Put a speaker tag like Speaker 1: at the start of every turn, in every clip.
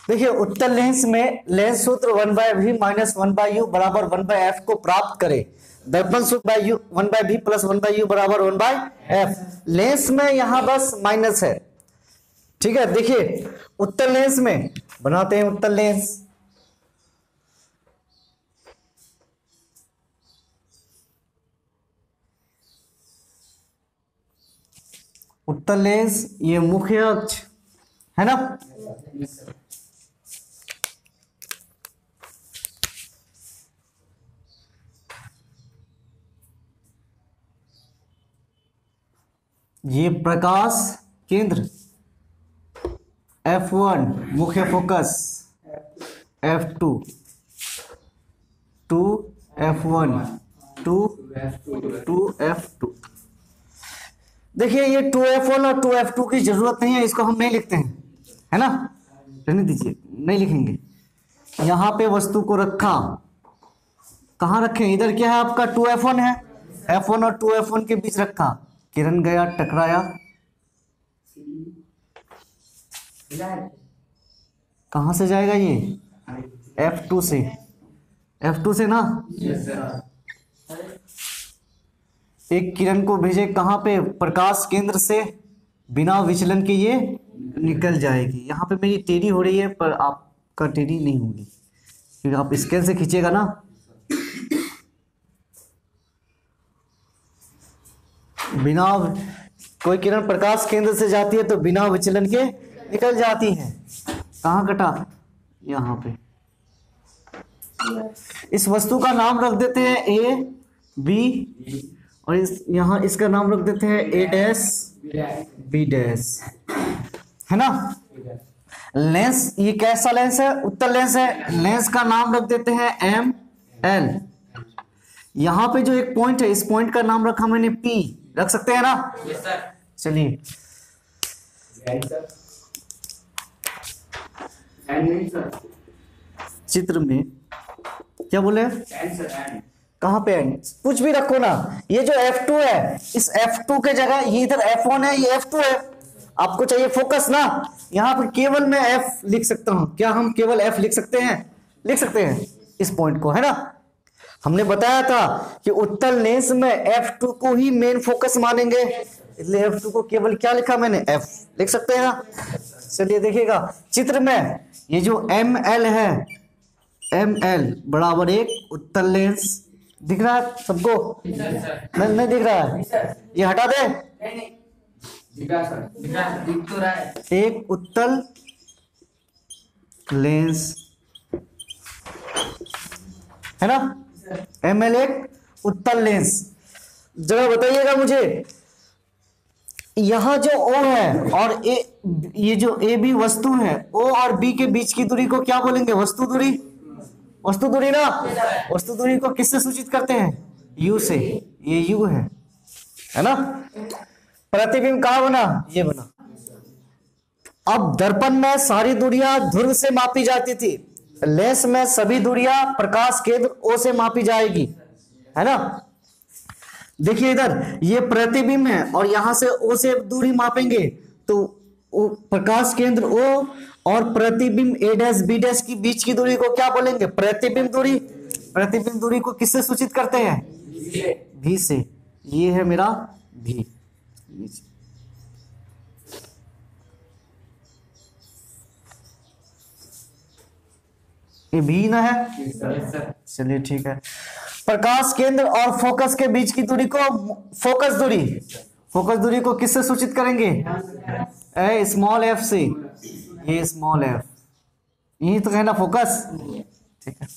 Speaker 1: देखिए उत्तल लेंस में लेंस सूत्र 1/v माइनस 1/u बराबर 1/f को प्राप्त करे। दर्पण सूत्र 1/v प्लस 1/u बराबर 1/f। लेंस में यहां बस माइनस है, ठीक है। देखिए उत्तल लेंस में बनाते हैं उत्तल लेंस। उत्तल लेंस ये मुख्य अक्ष है ना, ये प्रकाश केंद्र F1 मुख्य फोकस, F2 2F1 2F2। देखिए ये 2F1 और 2F2 की जरूरत नहीं है, इसको हम नहीं लिखते हैं, है ना, रहने दीजिए, नहीं लिखेंगे। यहां पे वस्तु को रखा, कहां रखें, इधर क्या है आपका 2F1 है, F1 और 2F1 के बीच रखा, किरण गया टकराया, कहां से जाएगा ये F2 से, F2 से ना। एक किरण को भेजे कहां पे, प्रकाश केंद्र से, बिना विचलन के ये निकल जाएगी। यहां पे मेरी टेढ़ी हो रही है पर आपका टेढ़ी नहीं होगी क्योंकि आप स्केल से खींचेगा ना। बिना, कोई किरण प्रकाश केंद्र से जाती है तो बिना विचलन के निकल जाती है। कहां कटा, यहां पे। इस वस्तु का नाम रख देते हैं ए बी और यहां इसका नाम रख देते हैं ए डैश बी डैश, है ना। लेंस ये कैसा लेंस है, उत्तल लेंस है। लेंस का नाम रख देते हैं एम एल। यहां पे जो एक पॉइंट है, इस पॉइंट का नाम रखा मैंने पी, रख सकते हैं ना। चलिए चित्र में क्या बोले, कहां पे एंड, कुछ भी रखो ना। ये जो F2 है, इस F2 के जगह ये इधर F1 है, ये F2 है। आपको चाहिए फोकस ना, यहां पर केवल मैं F लिख सकता हूं। क्या हम केवल F लिख सकते हैं, लिख सकते हैं इस पॉइंट को, है ना। हमने बताया था कि उत्तल लेंस में F2 को ही मेन फोकस मानेंगे, इसलिए F2 को केवल क्या लिखा मैंने, F लिख सकते हैं ना। चलिए देखिएगा चित्र में, ये जो ML है, ML बराबर एक उत्तल लेंस, दिख रहा है सबको, नहीं दिख रहा है, ये हटा दे, एक उत्तल लेंस है ना। ML एक उत्तल लेंस। जरा बताइएगा मुझे, यहां जो O है और A, ये जो AB वस्तु है, O और B के बीच की दूरी को क्या बोलेंगे, वस्तु दूरी, वस्तु दूरी ना। वस्तु दूरी को किससे सूचित करते हैं, U से, ये U है ना। प्रतिबिंब कहां बना, ये बना। अब दर्पण में सारी दूरियां ध्रुव से मापी जाती थी, लेंस में सभी दूरियां प्रकाश केंद्र O से मापी जाएगी, है ना। देखिए इधर ये प्रतिबिंब है और यहां से O से दूरी मापेंगे तो प्रकाश केंद्र O और प्रतिबिंब A डैश B डैश की बीच की दूरी को क्या बोलेंगे, प्रतिबिंब दूरी। प्रतिबिंब दूरी को किससे सूचित करते हैं, V से। ये है मेरा V। ये भी ना है, चलिए ठीक है। प्रकाश केंद्र और फोकस के बीच की दूरी को फोकस दूरी, फोकस दूरी को किससे सूचित करेंगे, ए स्मॉल f से, ये स्मॉल f, यही तो कहना फोकस, ठीक है।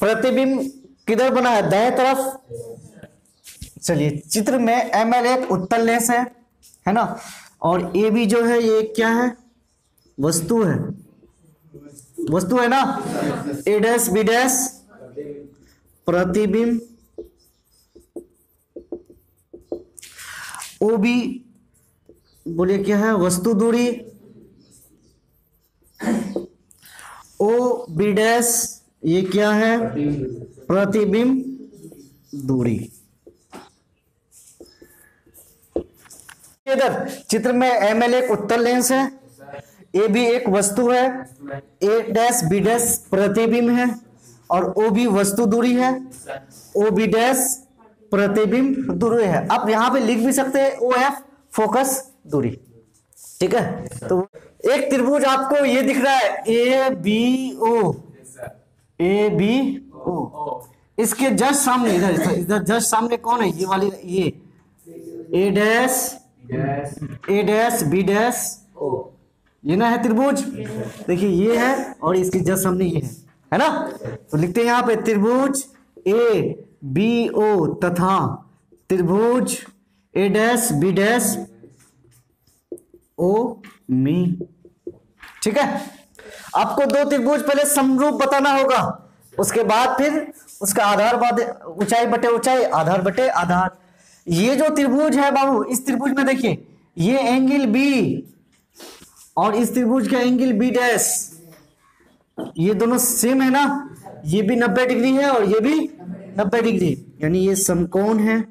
Speaker 1: प्रतिबिंब किधर बना है, दाएं तरफ। चलिए चित्र में ML एक उत्तल लेंस है ना, और AB जो है ये क्या है, वस्तु है, वस्तु है ना। A डैश B डैश प्रतिबिंब, OB बोलिए क्या है, वस्तु दूरी, OB डैश ये क्या है, प्रतिबिंब दूरी। इधर चित्र में ML एक उत्तल लेंस है, ए बी एक वस्तु है, ए डैश बी डैश प्रतिबिंब है, और ओ बी वस्तु दूरी है, ओ बी डैश प्रतिबिंब दूरी है। अब यहां पे लिख भी सकते हैं ओ एफ फोकस दूरी। ठीक है, तो एक त्रिभुज आपको ये दिख रहा है A B O, A B O, इसके जस्ट सामने इधर जस्ट सामने कौन है? ये वाली, ये ए डैश बी डैश ओ, ये ना है त्रिभुज। देखिए ये है और इसके जस्ट सामने ये है ना। तो लिखते हैं यहाँ पे त्रिभुज ए बी ओ तथा त्रिभुज ए डैश बी डैश ओ मी। ठीक है, आपको दो त्रिभुज पहले समरूप बताना होगा, उसके बाद फिर उसका आधार बाद ऊंचाई बटे ऊंचाई, आधार बटे आधार। ये जो त्रिभुज है बाबू, इस त्रिभुज में देखिए ये एंगल बी और इस त्रिभुज का एंगल बी डैश, ये दोनों सेम है ना। ये भी 90 डिग्री है और ये भी 90 डिग्री, यानी ये समकोण है।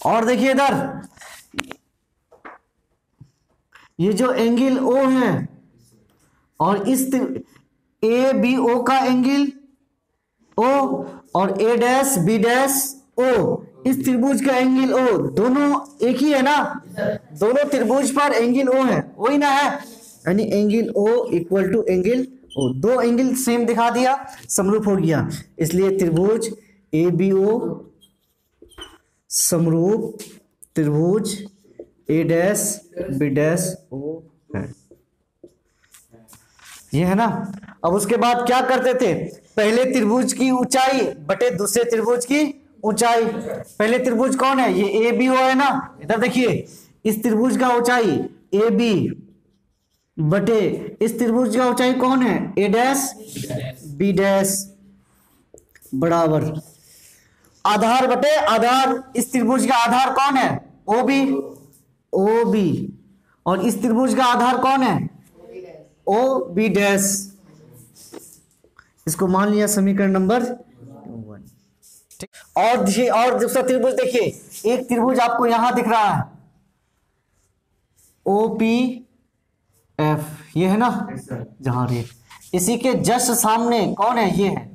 Speaker 1: और देखिए इधर ये जो एंगल ओ है और इस ए बी ओ का एंगल ओ और ए डैश बी डैश ओ, इस त्रिभुज का एंगल ओ, दोनों एक ही है ना। दोनों त्रिभुज पर एंगल ओ है, वही ना है, यानी angle O equal to angle O. दो एंगल सेम दिखा दिया, समरूप हो गया, इसलिए त्रिभुज ए बी ओ समरूप त्रिभुज ए डैश बी डैश ओ है। ये है ना। अब उसके बाद क्या करते थे? पहले त्रिभुज की ऊंचाई बटे दूसरे त्रिभुज की ऊंचाई। पहले त्रिभुज कौन है? ये ए बी ओ है ना। इधर देखिए, इस त्रिभुज का ऊंचाई ए बी बटे इस त्रिभुज का ऊंचाई कौन है? ए डैश बी डैश बराबर आधार बटे आधार। इस त्रिभुज का आधार कौन है? ओ बी, ओ बी, और इस त्रिभुज का आधार कौन है? O B dash. इसको मान लिया समीकरण नंबर 1। और दूसरा त्रिभुज देखिए, एक त्रिभुज आपको यहां दिख रहा है ओ पी एफ, ये है ना जहां रेट, इसी के जस्ट सामने कौन है? ये है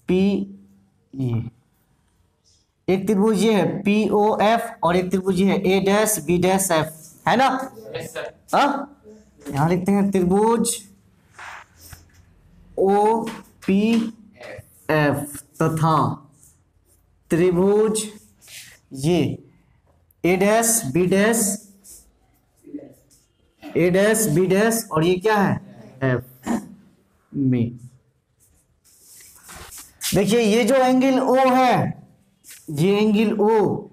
Speaker 1: पी, ये एक त्रिभुज ये है पी ओ एफ और एक त्रिभुज ये है ए डैश बी डैश एफ, है ना। यहां लिखते हैं त्रिभुज ओ पी एफ तथा त्रिभुज ये ए डैश बी डैश, ए डैश बी डैश, और ये क्या है? एफ में। देखिए ये जो एंगल ओ है, ये एंगल ओ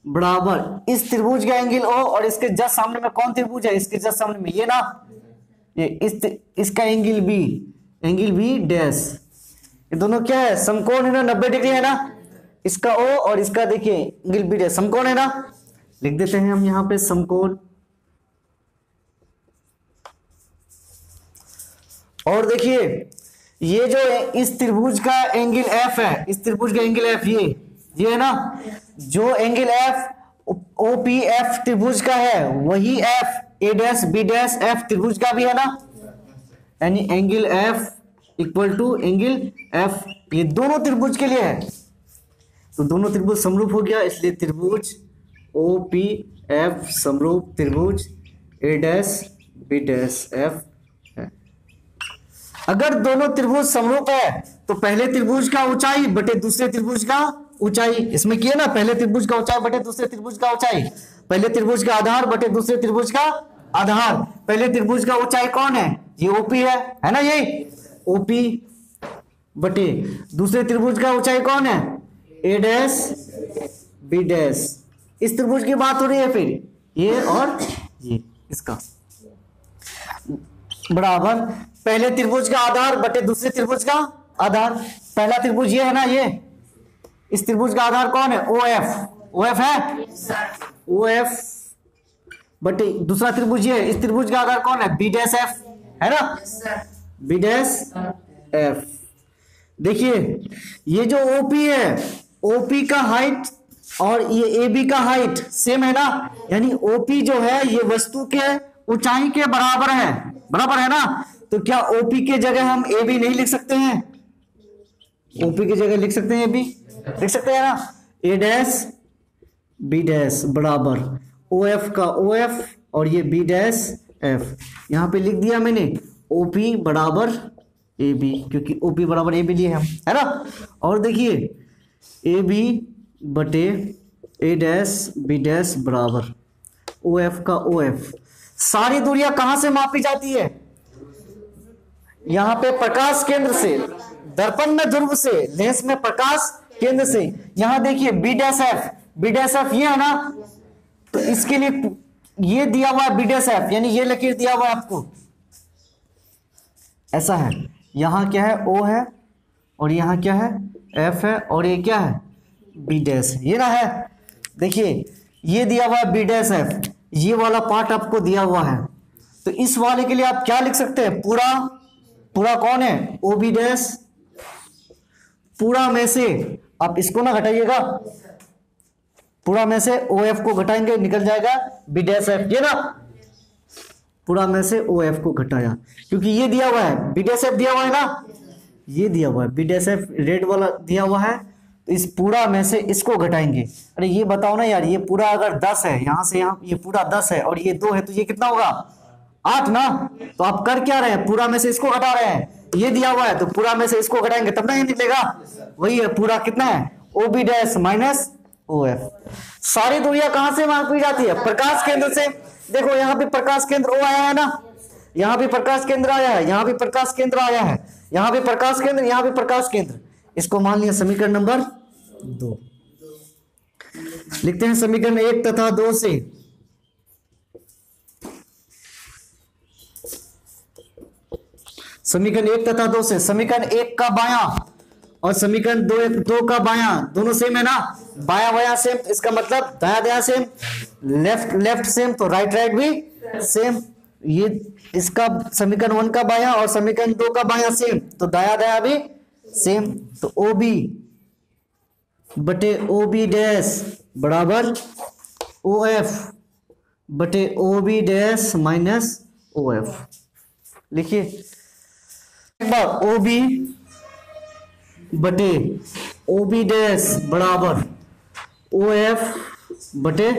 Speaker 1: बराबर इस त्रिभुज का एंगल ओ, और इसके जस्ट सामने में कौन त्रिभुज है? इसके जस्ट सामने में ये ना, ये इसका एंगल बी डैश, ये दोनों क्या है? समकोण है ना, 90 डिग्री है ना। इसका ओ और इसका देखिए एंगल बी डैश समकोण है ना। लिख देते हैं हम यहां पे समकोण। और देखिए ये जो इस त्रिभुज का एंगल एफ है, इस त्रिभुज का एंगल एफ ये है ना, जो angle F O P F त्रिभुज का है वही F A dash B dash F त्रिभुज का भी है ना, यानी angle F equal to angle F, ये दोनों त्रिभुज के लिए है। तो दोनों त्रिभुज समरूप हो गया, इसलिए त्रिभुज ओ पी एफ समरूप त्रिभुज ए डैश बी डैश एफ है। अगर दोनों त्रिभुज समरूप है तो पहले त्रिभुज का ऊंचाई बटे दूसरे त्रिभुज का ऊंचाई, इसमें किया ना, पहले त्रिभुज का ऊंचाई बटे दूसरे त्रिभुज का ऊंचाई, पहले त्रिभुज का आधार बटे दूसरे त्रिभुज का आधार। पहले त्रिभुज का ऊंचाई कौन है? ये ओपी है ना, यही ओपी बटे दूसरे त्रिभुज का ऊंचाई कौन है? ए डैश बी डैश। इस त्रिभुज की बात हो रही है, फिर ये और ये इसका बराबर पहले त्रिभुज का आधार बटे दूसरे त्रिभुज का आधार। पहला त्रिभुज ये है ना, ये इस त्रिभुज का आधार कौन है? ओ एफ, ओ एफ है, ओ एफ बटे दूसरा त्रिभुज ये, इस त्रिभुज का आधार कौन है? बी डैश एफ, है ना, बी डैश एफ। देखिए ये जो ओपी है, ओपी का हाइट और ये ए बी का हाइट सेम है ना, यानी ओपी जो है ये वस्तु के ऊंचाई के बराबर है ना। तो क्या ओपी के जगह हम ए बी नहीं लिख सकते हैं? ओपी की जगह लिख सकते हैं ए बी, लिख सकते हैं ना। ए डैश बी डैश बराबर ओ एफ का ओ एफ और ये बी डैश एफ। यहां पे लिख दिया मैंने ओपी बराबर ए बी, क्योंकि ओपी बराबर ए बी लिए हम, है ना। और देखिए ए बी बटे ए डैश बी डैश बराबर ओ एफ का ओ एफ। सारी दूरियां कहां से मापी जाती है? यहां पे प्रकाश केंद्र से, दर्पण में ध्रुव से, लेंस में प्रकाश केंद्र से। यहां देखिए बी डैश एफ ये है ना, तो इसके लिए ये दिया हुआ है बी डैश एफ, यानी ये लकीर दिया हुआ है आपको, ऐसा है। यहां क्या है? ओ है और यहां क्या है? एफ है और ये क्या है? बी डैश है, ये ना है। देखिए ये दिया हुआ है बी डैश एफ, ये वाला पार्ट आपको दिया हुआ है। तो इस वाले के लिए आप क्या लिख सकते हैं? पूरा कौन है? O B dash. पूरा में से आप इसको ना घटाइएगा, पूरा में से ओ एफ को घटाएंगे, निकल जाएगा बी डैश एफ, ये ना। पूरा में से ओ एफ को घटाया, क्योंकि ये दिया हुआ है बी डैश एफ दिया हुआ है ना, ये दिया हुआ है बी डैश एफ रेड वाला दिया हुआ है। तो इस पूरा में से इसको घटाएंगे। अरे ये बताओ ना यार, ये पूरा अगर 10 है, यहां से यहां ये पूरा 10 है और ये 2 है, तो ये कितना होगा? 8 ना। तो आप कर क्या रहे हैं? पूरा में से इसको घटा रहे हैं। ये दिया हुआ है तो पूरा में से इसको घटाएंगे तब ना ये निकलेगा। वही है, पूरा कितना है? O B dash minus O F. सारी दूरियां कहां से मापी जाती है? प्रकाश केंद्र से। देखो यहाँ पे प्रकाश केंद्र ओ आया है ना, यहाँ भी प्रकाश केंद्र आया है, यहाँ भी प्रकाश केंद्र आया है, यहाँ भी प्रकाश केंद्र, यहाँ भी प्रकाश केंद्र। इसको मान लिया समीकरण नंबर 2। लिखते हैं समीकरण 1 तथा 2 से। समीकरण 1 तथा 2 से, समीकरण 1 का बायां और समीकरण 2 का बायां दोनों सेम है ना। बायां बायां सेम, इसका मतलब दायां दायां सेम, लेफ्ट सेम, तो राइट भी सेम। ये इसका समीकरण 1 का बायां और समीकरण 2 का बायां सेम, तो दायां दायां भी सेम। तो ओ बी बटे ओ बी डैश बराबर ओ एफ बटे O B dash minus O F. लिखिए एक बार, ओ बी बटे ओ बी डैश बराबर ओ एफ बटे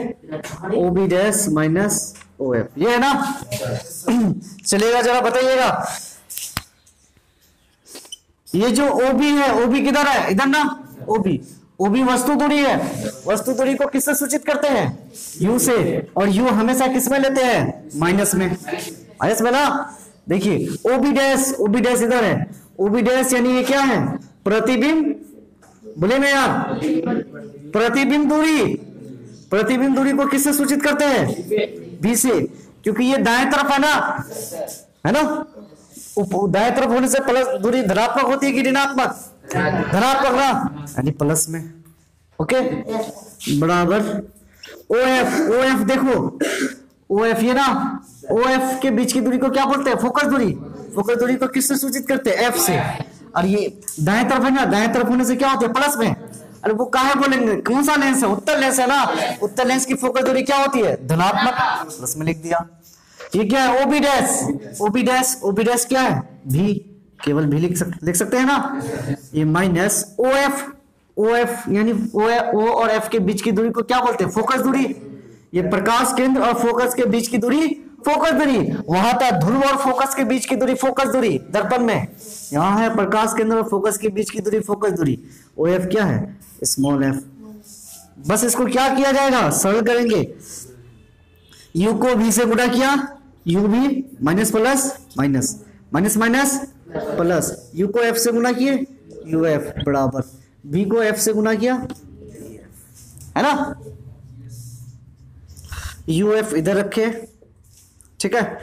Speaker 1: O B dash minus O F, ये है ना। चलेगा, जरा बताइएगा। ये जो ओ बी है, ओ बी किधर है? इधर ना। ओ बी वस्तु दूरी है। वस्तु दूरी को किससे सूचित करते हैं? यू से। और यू हमेशा किस में लेते हैं? माइनस में, माइनस में ना। देखिए ओ बी डैश इधर है। ओ बी डैश यानी ये क्या है? प्रतिबिंब, बोले ना यार, प्रतिबिंब दूरी। प्रतिबिंब दूरी को किससे सूचित करते हैं? बी से, क्योंकि ये दाएं तरफ है ना, है ना। दाएं तरफ होने से प्लस दूरी धनात्मक होती है कि ऋणात्मक? धनात्मक ना, यानी प्लस में। ओके, बराबर ओ एफ। देखो ओ एफ ये ना, ओ एफ के बीच की दूरी को क्या बोलते हैं? फोकस दूरी। फोकस दूरी को किससे सूचित करते हैं? एफ से। और ये दाएं तरफ है ना, दाएं तरफ होने से क्या होती है? प्लस में। अरे वो काहे बोलेंगे? कौन सा लेंस है? उत्तल लेंस है ना। उत्तल लेंस की फोकस दूरी क्या होती है? धनात्मक, प्लस में लिख दिया। ये क्या है? ओ बी डैश क्या है? भी, केवल भी लिख सकते हैं ना। ये माइनस ओ एफ यानी ओ और एफ के बीच की दूरी को क्या बोलते हैं? फोकस दूरी। ये प्रकाश केंद्र और फोकस के बीच की दूरी फोकस दूरी। वहां था ध्रुव और फोकस के बीच की दूरी फोकस दूरी दर्पण में। यहाँ है प्रकाश केंद्र और फोकस के बीच की दूरी फोकस दूरी। ओ एफ क्या है? Small F. बस इसको क्या किया जाएगा? सरल करेंगे। यू को भी से गुणा किया, यू भी minus plus minus, minus minus plus. You को एफ से गुणा किए, यू एफ बराबर बी को एफ से गुणा किया, है ना। यू एफ इधर रखे, ठीक है,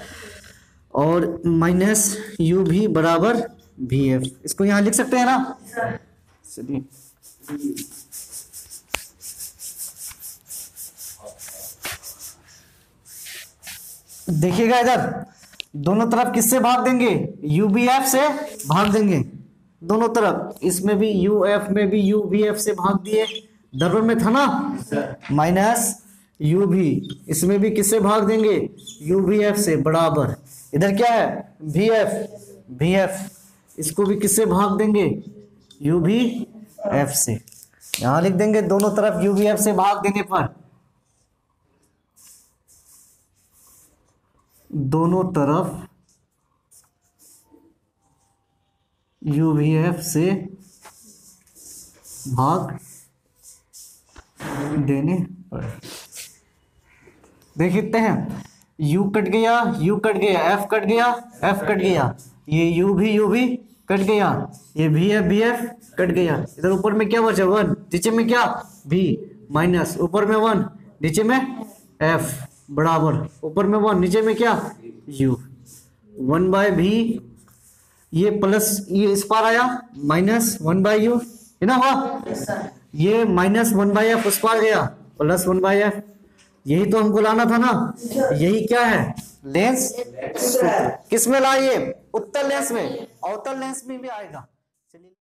Speaker 1: और माइनस यू भी बराबर भी एफ। इसको यहां लिख सकते हैं ना। चलिए देखिएगा, इधर दोनों तरफ किससे भाग देंगे? यू बी एफ से भाग देंगे दोनों तरफ। इसमें भी यू एफ में भी यू बी एफ से भाग दिए, दर्पण में था ना, माइनस यू भी, इसमें भी किससे भाग देंगे, यू भी एफ से बराबर, इधर क्या है भी एफ, भी एफ, इसको भी किससे भाग देंगे, यू भी एफ से। यहां लिख देंगे दोनों तरफ यू भी एफ से भाग देने पर, दोनों तरफ यू भी एफ से भाग देने पर देख सकते हैं, u कट गया, u कट गया, f कट गया, f कट गया, ये u भी कट गया, ये भी एफ कट गया, इधर ऊपर में क्या बचा 1, नीचे में क्या v माइनस, ऊपर में 1 नीचे में f बराबर, ऊपर में 1 नीचे में क्या u, 1/v, ये प्लस ये इस पार आया माइनस 1/u है ना, हुआ ये माइनस 1/f उस पार गया प्लस 1/f, यही तो हमको लाना था ना, यही क्या है लेंस, किस में लाइए उत्तल लेंस में, अवतल लेंस में भी आएगा। चलिए